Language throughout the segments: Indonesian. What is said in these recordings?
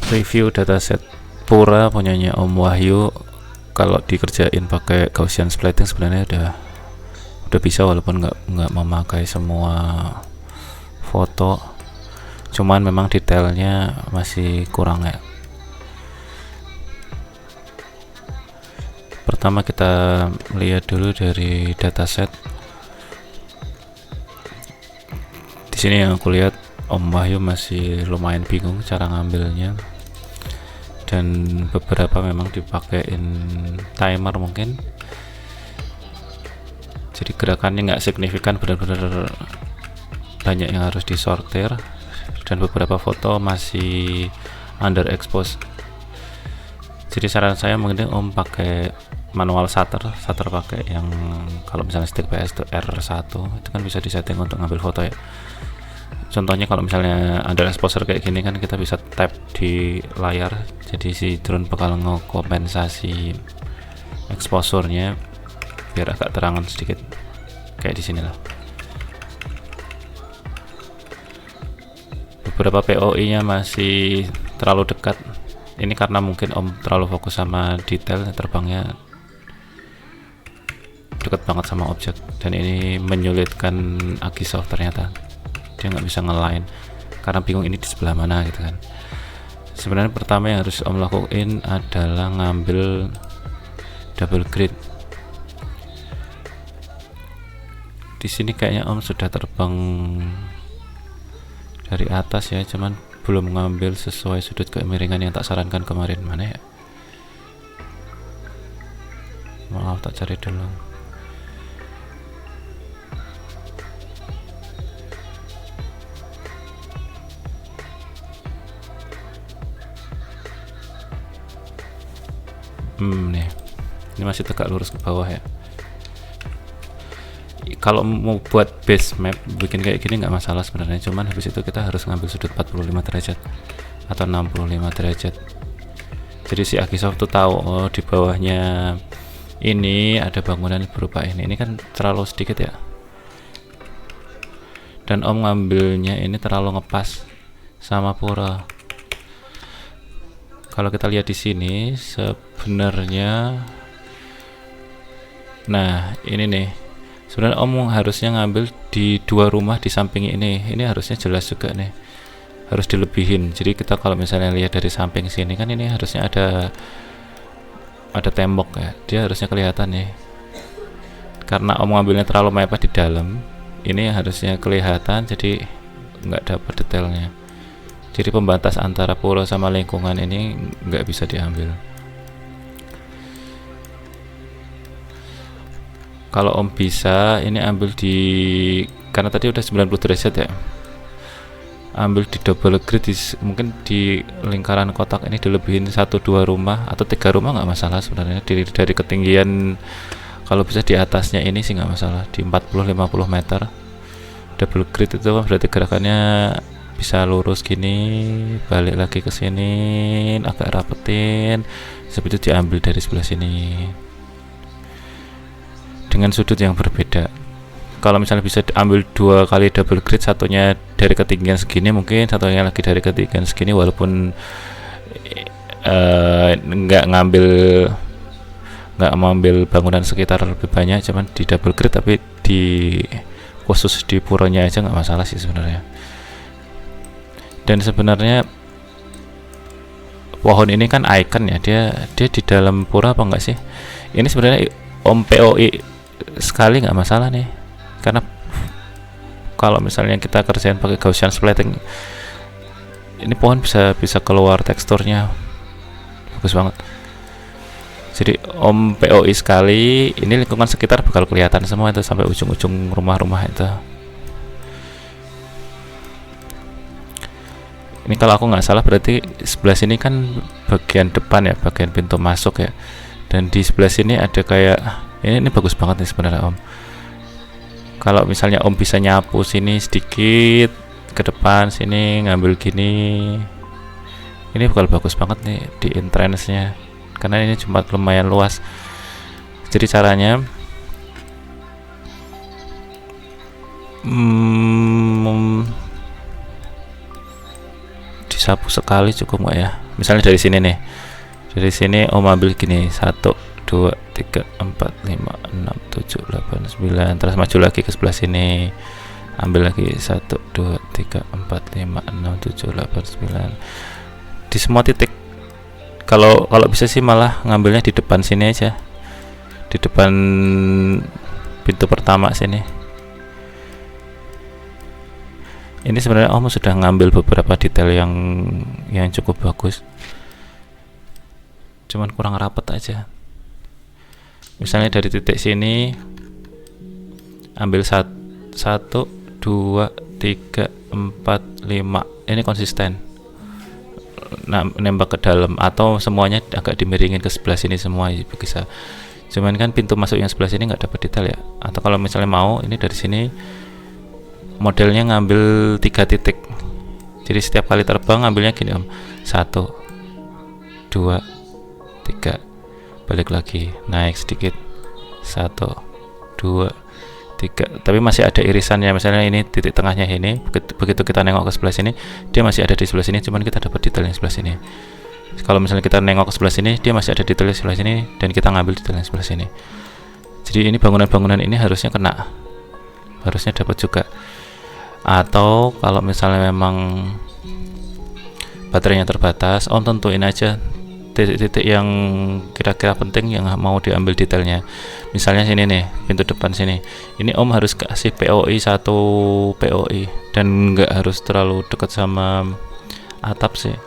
review dataset Pura punyanya Om Wahyu. Kalau dikerjain pakai Gaussian splitting sebenarnya udah bisa, walaupun nggak memakai semua foto, cuman memang detailnya masih kurang ya. Pertama kita lihat dulu dari dataset. Di sini yang aku lihat Om Wahyu masih lumayan bingung cara ngambilnya, dan beberapa memang dipakein timer mungkin, jadi gerakannya nggak signifikan, benar-benar banyak yang harus disortir, dan beberapa foto masih underexpose. Jadi saran saya mungkin Om pakai manual shutter pakai yang, kalau misalnya stick PS itu R1 itu kan bisa disetting untuk ngambil foto ya. Contohnya kalau misalnya under exposure kayak gini kan kita bisa tap di layar, jadi si drone bakal ngekompensasi exposure-nya biar agak terangan sedikit kayak di sini lah. Beberapa POI-nya masih terlalu dekat. Ini karena mungkin Om terlalu fokus sama detail, terbangnya dekat banget sama objek, dan ini menyulitkan Agisoft ternyata. Dia nggak bisa ngeline karena bingung ini di sebelah mana gitu kan. Sebenarnya pertama yang harus Om lakuin adalah ngambil double grid. Di sini kayaknya Om sudah terbang dari atas ya, cuman belum ngambil sesuai sudut kemiringan yang tak sarankan kemarin. Mana ya? Maaf, tak cari dulu. Nih, ini masih tegak lurus ke bawah ya. Kalau mau buat base map bikin kayak gini nggak masalah sebenarnya, cuman habis itu kita harus ngambil sudut 45 derajat atau 65 derajat. Jadi si Agisoft tuh tahu, oh di bawahnya ini ada bangunan berupa ini kan terlalu sedikit ya, dan Om ngambilnya ini terlalu ngepas sama pura. Kalau kita lihat di sini sebenarnya, nah ini nih, sebenarnya Om harusnya ngambil di dua rumah di samping ini harusnya jelas juga nih, harus dilebihin. Jadi kita kalau misalnya lihat dari samping sini kan ini harusnya ada tembok ya, dia harusnya kelihatan nih. Karena Om ngambilnya terlalu mepet di dalam, ini harusnya kelihatan, jadi nggak dapat detailnya. Jadi pembatas antara pura sama lingkungan ini nggak bisa diambil. Kalau Om bisa ini ambil karena tadi udah 90 derajat ya, ambil di double grid mungkin di lingkaran kotak ini dilebihin 1-2 rumah atau 3 rumah nggak masalah sebenarnya, dari ketinggian. Kalau bisa di atasnya ini sih nggak masalah, di 40-50 meter. Double grid itu berarti gerakannya bisa lurus gini, balik lagi ke sini, agak rapetin, seperti itu diambil dari sebelah sini dengan sudut yang berbeda. Kalau misalnya bisa diambil 2 kali double grid, satunya dari ketinggian segini, mungkin satunya lagi dari ketinggian segini, walaupun nggak mengambil bangunan sekitar lebih banyak, cuman di double grid, tapi khusus di puranya aja nggak masalah sih sebenarnya. Dan sebenarnya pohon ini kan icon ya, dia di dalam pura apa enggak sih? Ini sebenarnya Om POI sekali nggak masalah nih, karena kalau misalnya kita kerjain pakai Gaussian splitting, ini pohon bisa keluar teksturnya bagus banget. Jadi Om POI sekali, ini lingkungan sekitar bakal kelihatan semua itu sampai ujung-ujung rumah-rumah itu. Ini kalau aku nggak salah berarti sebelah sini kan bagian depan ya, bagian pintu masuk ya, dan di sebelah sini ada kayak ini bagus banget nih sebenarnya Om. Kalau misalnya Om bisa nyapu sini sedikit ke depan sini, ngambil gini, ini bakal bagus banget nih di entrance-nya, karena ini cuma lumayan luas. Jadi caranya disapu sekali cukup nggak ya? Misalnya dari sini nih, dari sini Om ambil gini 1 2 3 4 5 6 7 8 9, terus maju lagi ke sebelah sini, ambil lagi 1 2 3 4 5 6 7 8 9 di semua titik. Kalau bisa sih malah ngambilnya di depan sini aja, di depan pintu pertama sini. Ini sebenarnya Om sudah ngambil beberapa detail yang cukup bagus, cuman kurang rapet aja. Misalnya dari titik sini ambil 1 2 3 4 5, ini konsisten. Nah, nembak ke dalam atau semuanya agak dimiringin ke sebelah sini semua bisa. Cuman kan pintu masuk yang sebelah sini nggak dapat detail ya. Atau kalau misalnya mau ini dari sini modelnya ngambil 3 titik. Jadi setiap kali terbang ngambilnya gini Om, 1 2 3, balik lagi, naik sedikit, 1 2 3, tapi masih ada irisannya. Misalnya ini titik tengahnya ini, begitu kita nengok ke sebelah sini dia masih ada di sebelah sini, cuman kita dapat detail yang sebelah sini. Kalau misalnya kita nengok ke sebelah sini dia masih ada detail di sebelah sini dan kita ngambil detail yang sebelah sini. Jadi ini bangunan-bangunan ini harusnya kena, harusnya dapat juga. Atau kalau misalnya memang baterainya terbatas, Om tentuin aja titik-titik yang kira-kira penting yang mau diambil detailnya. Misalnya sini nih, pintu depan sini, ini Om harus kasih POI 1 POI dan nggak harus terlalu dekat sama atap sih.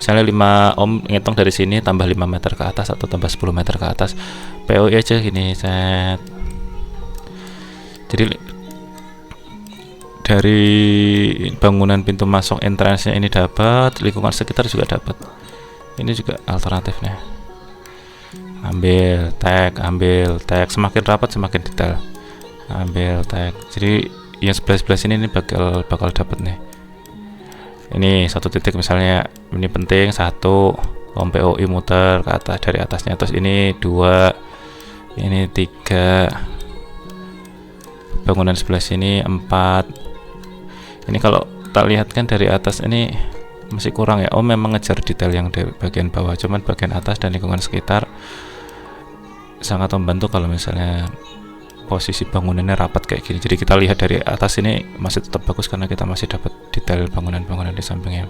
Misalnya 5, Om ngitung dari sini tambah 5 meter ke atas atau tambah 10 meter ke atas, POI aja gini, set. Jadi dari bangunan pintu masuk entrance-nya ini dapat, lingkungan sekitar juga dapat. Ini juga alternatif nih. Ambil tag, semakin rapat semakin detail. Ambil tag. Jadi yang sebelah sini ini bakal dapat nih. Ini 1 titik misalnya, ini penting 1, Om POI muter ke atas dari atasnya, terus ini 2, ini 3, bangunan sebelah sini 4. Ini kalau tak lihat kan dari atas ini masih kurang ya. Om memang ngejar detail yang dari bagian bawah, cuman bagian atas dan lingkungan sekitar sangat membantu kalau misalnya posisi bangunannya rapat kayak gini. Jadi kita lihat dari atas ini masih tetap bagus karena kita masih dapat detail bangunan-bangunan di sampingnya.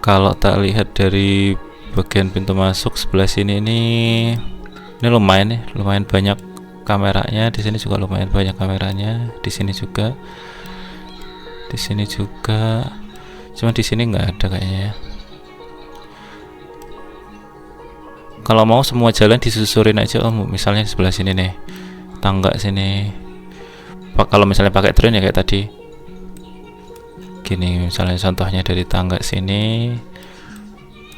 Kalau tak lihat dari bagian pintu masuk sebelah sini ini lumayan banyak kameranya. Di sini juga lumayan banyak kameranya, di sini juga, cuma di sini nggak ada kayaknya ya. Kalau mau semua jalan disusurin aja Om. Misalnya sebelah sini nih, tangga sini, kalau misalnya pakai drone ya kayak tadi gini, misalnya contohnya dari tangga sini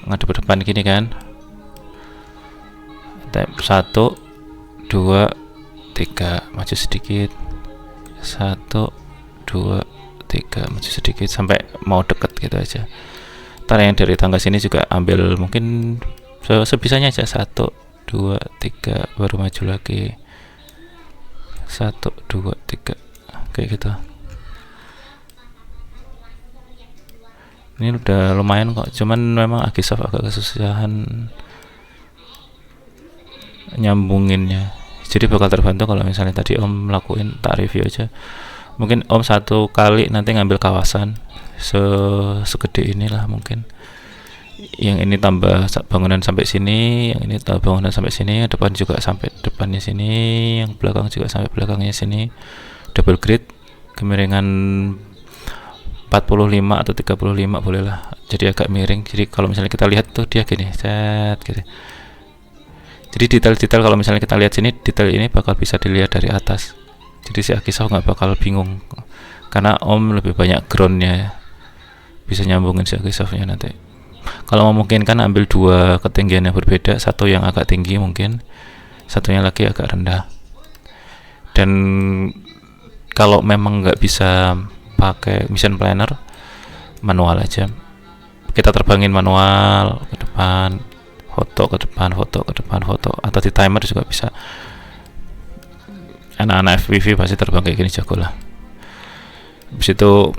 ngadep depan gini kan, 1 2 3, maju sedikit, 1 2 3, maju sedikit sampai mau deket gitu aja. Ntar yang dari tangga sini juga ambil mungkin sebisanya aja, 1 2 3, baru maju lagi, 1 2 3, kayak gitu. Ini udah lumayan kok, cuman memang Agisoft agak kesusahan nyambunginnya. Jadi bakal terbantu kalau misalnya tadi Om lakuin, tak review aja. Mungkin Om 1 kali nanti ngambil kawasan segede inilah mungkin. Yang ini tambah bangunan sampai sini, yang ini tambah bangunan sampai sini, depan juga sampai depannya sini, yang belakang juga sampai belakangnya sini. Double grid, kemiringan 45 atau 35 bolehlah, jadi agak miring. Jadi kalau misalnya kita lihat tuh dia gini, set gitu. Jadi detail-detail kalau misalnya kita lihat sini, detail ini bakal bisa dilihat dari atas. Jadi si Agisoft nggak bakal bingung karena Om lebih banyak groundnya, bisa nyambungin si Agisoftnya nanti. Kalau memungkinkan ambil 2 ketinggian yang berbeda, satu yang agak tinggi mungkin, satunya lagi agak rendah. Dan kalau memang nggak bisa pakai mission planner, manual aja, kita terbangin manual ke depan, foto ke depan, foto ke depan, foto, atau di timer juga bisa. anak-anak FPV pasti terbang kayak gini jago lah. Habis itu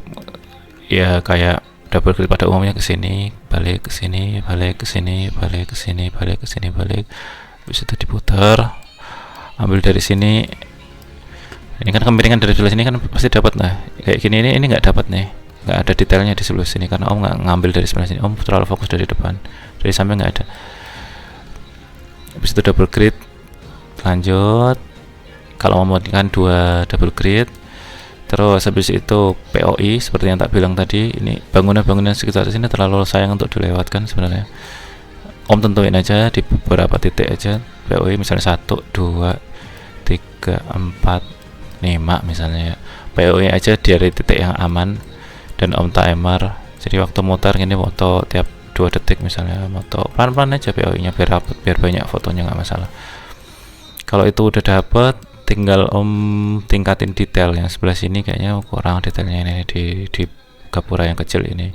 ya kayak double grid pada umumnya, ke sini balik, ke sini balik, ke sini balik, ke sini balik, ke sini balik. Habis itu diputar, ambil dari sini. Ini kan kemiringan dari sebelah sini kan pasti dapat. Nah kayak gini ini nggak dapat nih, nggak ada detailnya di sebelah sini karena om nggak ngambil dari sebelah sini. Om terlalu fokus dari depan, dari samping nggak ada. Habis itu double grid, lanjut. Kalau membuatkan 2 double grid, terus habis itu POI seperti yang tak bilang tadi. Ini bangunan-bangunan sekitar sini terlalu sayang untuk dilewatkan sebenarnya. Om tentuin aja di beberapa titik aja POI, misalnya 1, 2, 3, 4, 5 misalnya ya. POI aja dari titik yang aman, dan om timer. Jadi waktu muter gini foto tiap 2 detik misalnya, foto pelan-pelan aja POI nya biar rapet, biar banyak fotonya, nggak masalah. Kalau itu udah dapet, tinggal om tingkatin detail. Yang sebelah sini kayaknya kurang detailnya, ini di gapura yang kecil ini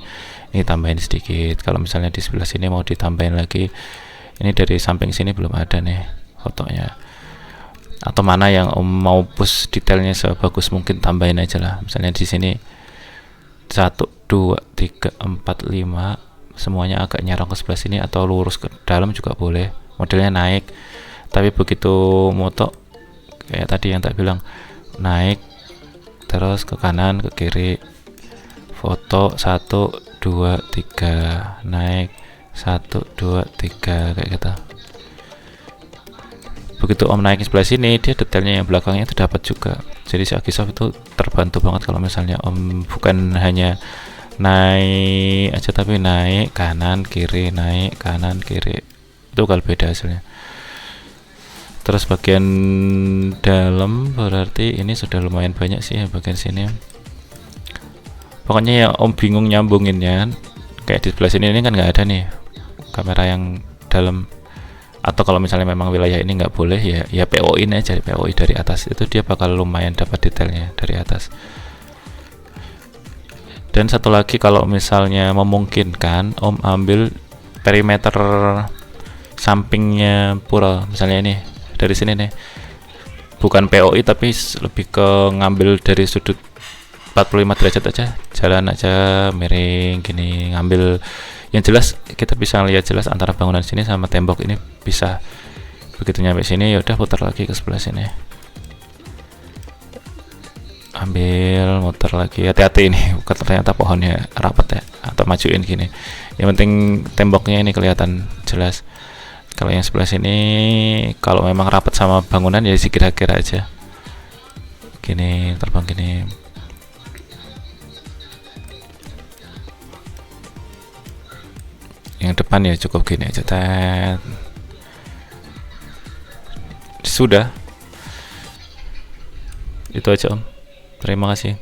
tambahin sedikit. Kalau misalnya di sebelah sini mau ditambahin lagi, ini dari samping sini belum ada nih fotonya, atau mana yang om mau push detailnya sebagus mungkin, tambahin aja lah. Misalnya di sini 1, 2, 3, 4, 5 semuanya agak nyerong ke sebelah sini, atau lurus ke dalam juga boleh, modelnya naik. Tapi begitu moto kayak tadi yang tak bilang, naik terus ke kanan ke kiri, foto 1, 2, 3, naik 1, 2, 3 kayak gitu. Begitu om naikin sebelah sini, dia detailnya yang belakangnya itu dapat juga. Jadi si Agisoft itu terbantu banget kalau misalnya om bukan hanya naik aja, tapi naik kanan kiri, naik kanan kiri, itu kalau beda hasilnya. Terus bagian dalam berarti ini sudah lumayan banyak sih ya bagian sini. Pokoknya ya om bingung nyambunginnya, kayak di sebelah sini ini kan nggak ada nih kamera yang dalam. Atau kalau misalnya memang wilayah ini nggak boleh, ya POI aja, POI dari atas, itu dia bakal lumayan dapat detailnya dari atas. Dan satu lagi, kalau misalnya memungkinkan, om ambil perimeter sampingnya pura, misalnya ini dari sini nih, bukan POI tapi lebih ke ngambil dari sudut 45 derajat aja, jalan aja miring gini, ngambil yang jelas. Kita bisa lihat jelas antara bangunan sini sama tembok ini, bisa. Begitu nyampe sini ya udah putar lagi ke sebelah sini, ambil muter lagi. Hati-hati ini, bukan ternyata pohonnya rapat ya, atau majuin gini. Yang penting temboknya ini kelihatan jelas. Kalau yang sebelah sini, kalau memang rapat sama bangunan ya kira-kira aja gini, terbang gini. Yang depan ya cukup gini aja, sudah itu aja om. Terima kasih.